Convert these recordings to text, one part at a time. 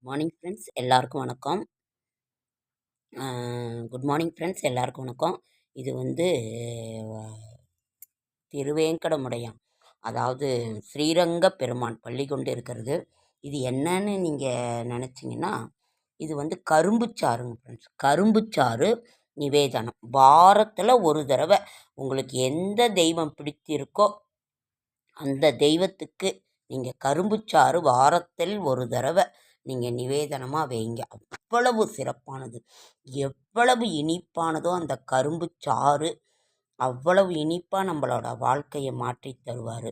Morning friends எல்லாருக்கும் வணக்கம். Good morning friends எல்லாருக்கும் வணக்கம். இது வந்து திருவேங்கடமுடையான், அதாவது ஸ்ரீரங்க பெருமான் பள்ளி கொண்டு இருக்கிறது. இது என்னன்னு நீங்கள் நினச்சிங்கன்னா, இது வந்து கரும்புச்சாறுங்க ஃப்ரெண்ட்ஸ். கரும்புச்சாறு நிவேதனம் வாரத்தில் ஒரு தடவை உங்களுக்கு எந்த தெய்வம் பிடித்திருக்கோ அந்த தெய்வத்துக்கு நீங்கள் கரும்புச்சாறு வாரத்தில் ஒரு தடவை நீங்கள் நிவேதனமாக வைங்க. அவ்வளவு சிறப்பானது, எவ்வளவு இனிப்பானதோ அந்த கரும்புச்சாறு அவ்வளவு இனிப்பாக நம்மளோட வாழ்க்கையை மாற்றி தருவார்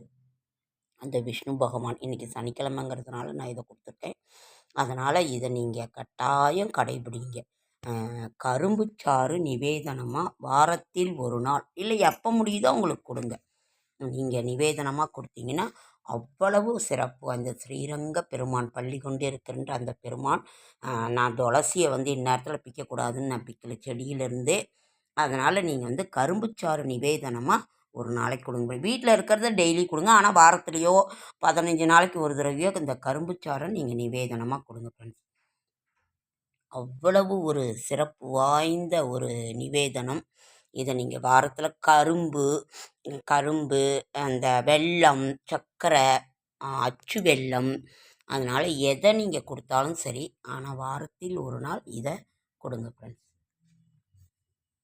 அந்த விஷ்ணு பகவான். இன்றைக்கி சனிக்கிழமைங்கிறதுனால நான் இதை கொடுத்துருக்கேன். அதனால் இதை நீங்கள் கட்டாயம் கடைபிடிங்க. கரும்புச்சாறு நிவேதனமாக வாரத்தில் ஒரு நாள் இல்லை எப்போ முடியுதோ உங்களுக்கு கொடுங்க. நீங்கள் நிவேதனமாக கொடுத்தீங்கன்னா அவ்வளவு சிறப்பு. அந்த ஸ்ரீரங்க பெருமான் பள்ளி கொண்டு இருக்கின்ற அந்த பெருமான், நான் துளசியை வந்து இந்நேரத்தில் பிக்கக்கூடாதுன்னு நான் பிக்கலை செடியிலேருந்தே. அதனால் நீங்கள் வந்து கரும்புச்சாறு நிவேதனமாக ஒரு நாளைக்கு கொடுங்க. வீட்டில் இருக்கிறத டெய்லி கொடுங்க, ஆனால் வாரத்துலேயோ 15 நாளைக்கு ஒரு தடவையோ இந்த கரும்புச்சாறை நீங்கள் நிவேதனமாக கொடுங்க ஃப்ரெண்ட்ஸ். அவ்வளவு ஒரு சிறப்பு வாய்ந்த ஒரு நிவேதனம். இதை நீங்கள் வாரத்தில் கரும்பு அந்த வெல்லம், சர்க்கரை, அச்சு வெல்லம், அதனால் எதை நீங்கள் கொடுத்தாலும் சரி, ஆனால் வாரத்தில் ஒரு நாள் இதை கொடுங்க ஃப்ரெண்ட்ஸ்.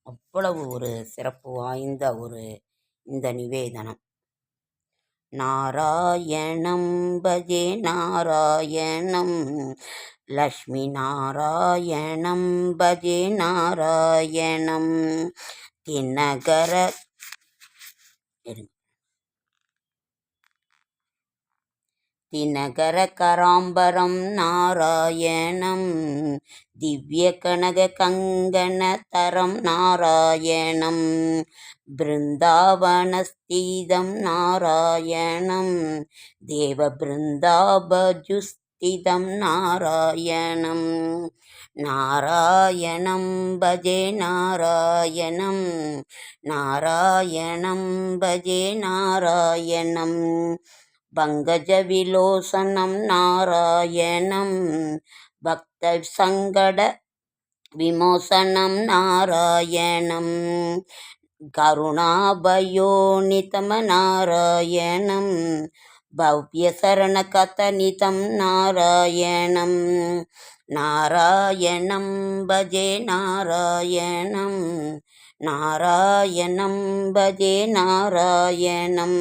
அவ்வளவு ஒரு சிறப்பு வாய்ந்த ஒரு இந்த நிவேதனம். நாராயணம் பஜே நாராயணம், லக்ஷ்மி நாராயணம் பஜே நாராயணம், தினகர கராம்பரம் நாராயணம், திவ்ய கனக கங்கணதரம் நாராயணம், பிருந்தாவனஸ்தீதம் நாராயணம், தேவ பிருந்தாபஜுஸ்திதம் நாராயணம், நாராயணம் பஜே நாராயணம், நாராயணம் பஜே நாராயணம், பங்கஜ விலோசனம் நாராயணம், பக்த சங்கட விமோசனம் நாராயணம், கருணாபயோநிதம நாராயணம், பவ்ய சரணகதநிதம் நாராயணம், நாராயணம் பஜே நாராயணம், நாராயணம் பஜே நாராயணம்,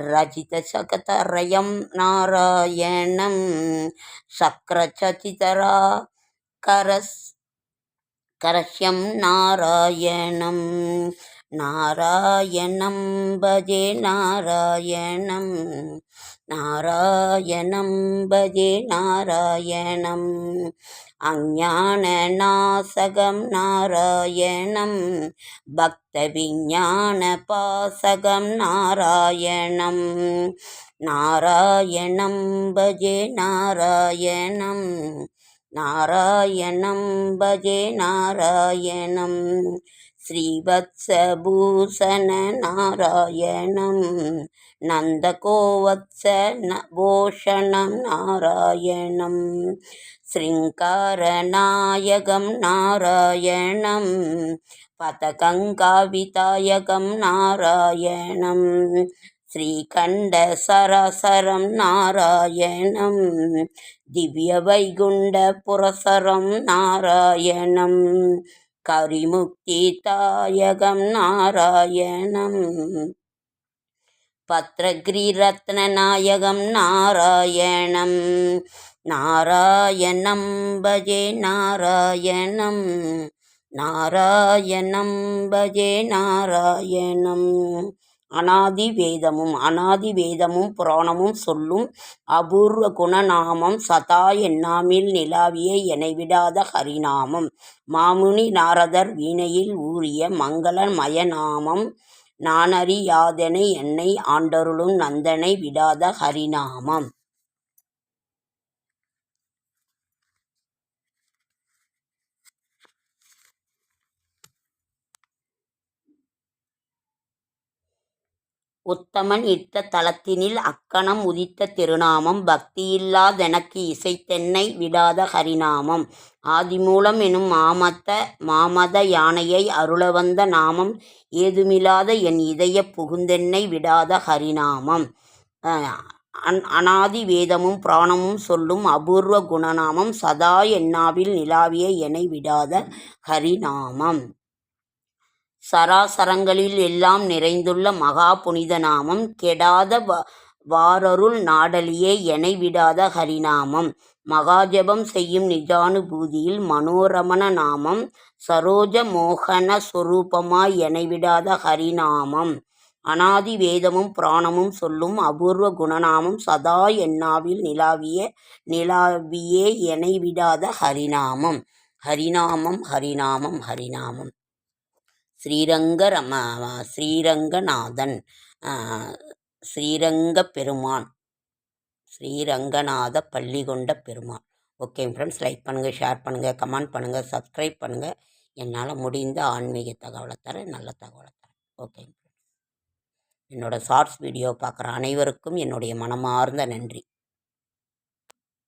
ரஜித சகதரயம் நாராயணம், சக்கரசசிதரா கரஸ்யம் நாராயணம், நாராயணம் பஜே நாராயணம், நாராயணம் பஜே நாராயணம், அஞ்ஞான நாசகம் நாராயணம், பக்த விஞ்ஞான பாசகம் நாராயணம், நாராயணம் பஜே நாராயணம், நாராயணம் பஜே நாராயணம், ஸ்ரீவத்சபூஷண நாராயணம், நந்தகோவத்ச பூஷணம் நாராயணம், ஸ்ரீங்காரநாயகம் நாராயணம், பதகங்காவிதாயகம் நாராயணம், ஸ்ரீகண்ட சரசரம் நாராயணம், திவ்ய வைகுண்ட புரசரம் நாராயணம், கரிமுக்தி தாயகம் நாராயணம், பத்ரகிரிரத்னநாயகம் நாராயணம், நாராயணம் பஜே நாராயணம், நாராயணம் பஜே நாராயணம், அனாதி வேதமும் புராணமும் சொல்லும் அபூர்வ குணநாமம், சதா எண்ணாமில் நிலாவிய எனைவிடாத ஹரிநாமம், மாமுனி நாரதர் வீணையில் ஊறிய மங்களமய நாமம், நானறியாதெனை என்னை ஆண்டருளும் நந்தனை விடாத ஹரிநாமம். உத்தமன் இட்ட தலத்தினில் அக்கணம் உதித்த திருநாமம் பக்தியில்லா தெனக்கு இசைத்தென்னை விடாத ஹரிநாமம் ஆதிமூலம் எனும் மாமத யானையை அருளவந்த நாமம் ஏதுமில்லாத என் இதய புகுந்தென்னை விடாத ஹரிநாமம் அநாதி வேதமும் பிராணமும் சொல்லும் அபூர்வ குணநாமம் சதா என்னாவில் நிலாவிய எனை விடாத ஹரிநாமம் சராசரங்களில் எல்லாம் நிறைந்துள்ள மகா புனித நாமம் கெடாத வாரருள் நாடலியே எனை விடாத ஹரிநாமம் மகாஜபம் செய்யும் நிஜானுபூதியில் மனோரமண நாமம் சரோஜ மோகன சொரூபமாய் எனை விடாத ஹரிநாமம் அநாதி வேதமும் பிராணமும் சொல்லும் அபூர்வ குணநாமம் சதா என்னாவில் நிலாவியே எனை விடாத ஹரிநாமம் ஹரிநாமம் ஹரிநாமம் ஹரிநாமம் ஸ்ரீரங்கநாதன் ஸ்ரீரங்க பெருமான் ஸ்ரீரங்கநாத பள்ளி கொண்ட பெருமான். ஓகே ஃப்ரெண்ட்ஸ், லைக் பண்ணுங்கள், ஷேர் பண்ணுங்கள், கமெண்ட் பண்ணுங்கள், சப்ஸ்கிரைப் பண்ணுங்கள். என்னால் முடிந்த ஆன்மீக தகவலை தரேன், நல்ல தகவலை தரேன். ஓகே ஃப்ரெண்ட்ஸ், என்னோடய ஷார்ட்ஸ் வீடியோ பார்க்குற அனைவருக்கும் என்னுடைய மனமார்ந்த நன்றி.